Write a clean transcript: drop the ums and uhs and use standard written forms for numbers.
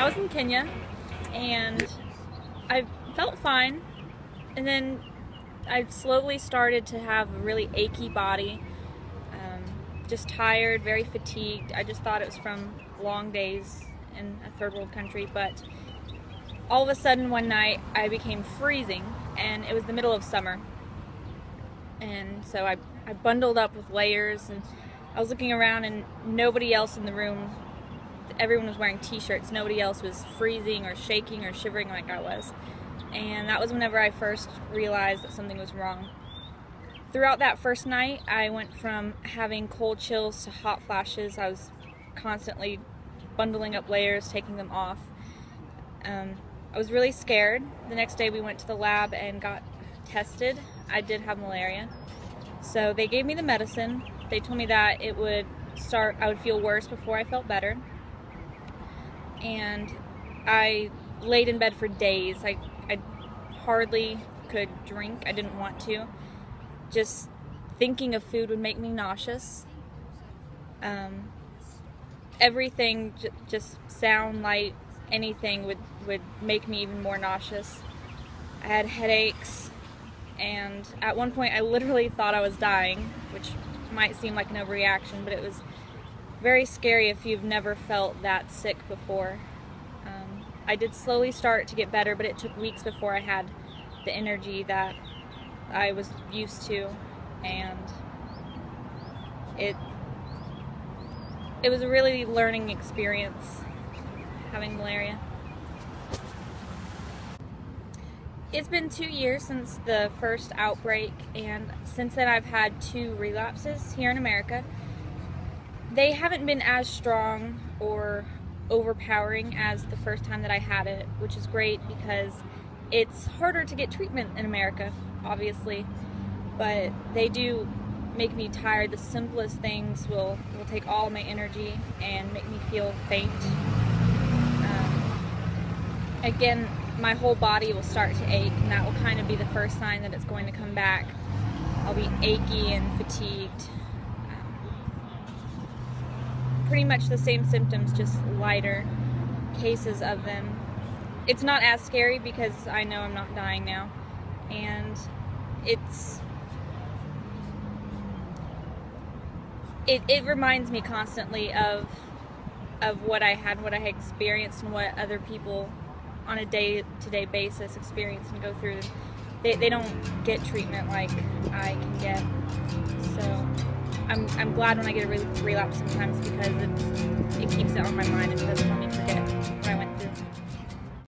was in Kenya, and I felt fine, and then I slowly started to have a really achy body, just tired, very fatigued. I just thought it was from long days in a third world country, but all of a sudden one night I became freezing, and it was the middle of summer, and so I bundled up with layers, and I was looking around and nobody else in the room, everyone was wearing t-shirts, nobody else was freezing or shaking or shivering like I was. And that was whenever I first realized that something was wrong. Throughout that first night, I went from having cold chills to hot flashes. I was constantly bundling up layers, taking them off. I was really scared. The next day we went to the lab and got tested. I did have malaria. So they gave me the medicine. They told me that I would feel worse before I felt better. And I laid in bed for days. I hardly could drink. I didn't want to. Just thinking of food would make me nauseous. Everything, just sound, light, anything would make me even more nauseous. I had headaches, and at one point I literally thought I was dying, which might seem like an overreaction, but it was very scary if you've never felt that sick before. I did slowly start to get better, but it took weeks before I had the energy that I was used to, and it was a really learning experience having malaria. It's been 2 years since the first outbreak, and since then I've had 2 relapses here in America. They haven't been as strong or overpowering as the first time that I had it, which is great because it's harder to get treatment in America, obviously, but they do make me tired. The simplest things will take all my energy and make me feel faint. Again, my whole body will start to ache, and that will kind of be the first sign that it's going to come back. I'll be achy and fatigued. Pretty much the same symptoms, just lighter cases of them. It's not as scary because I know I'm not dying now, and it reminds me constantly of what I had experienced and what other people on a day-to-day basis experience and go through. They don't get treatment like I can get, so I'm glad when I get a relapse sometimes because it keeps it on my mind and it doesn't let me forget.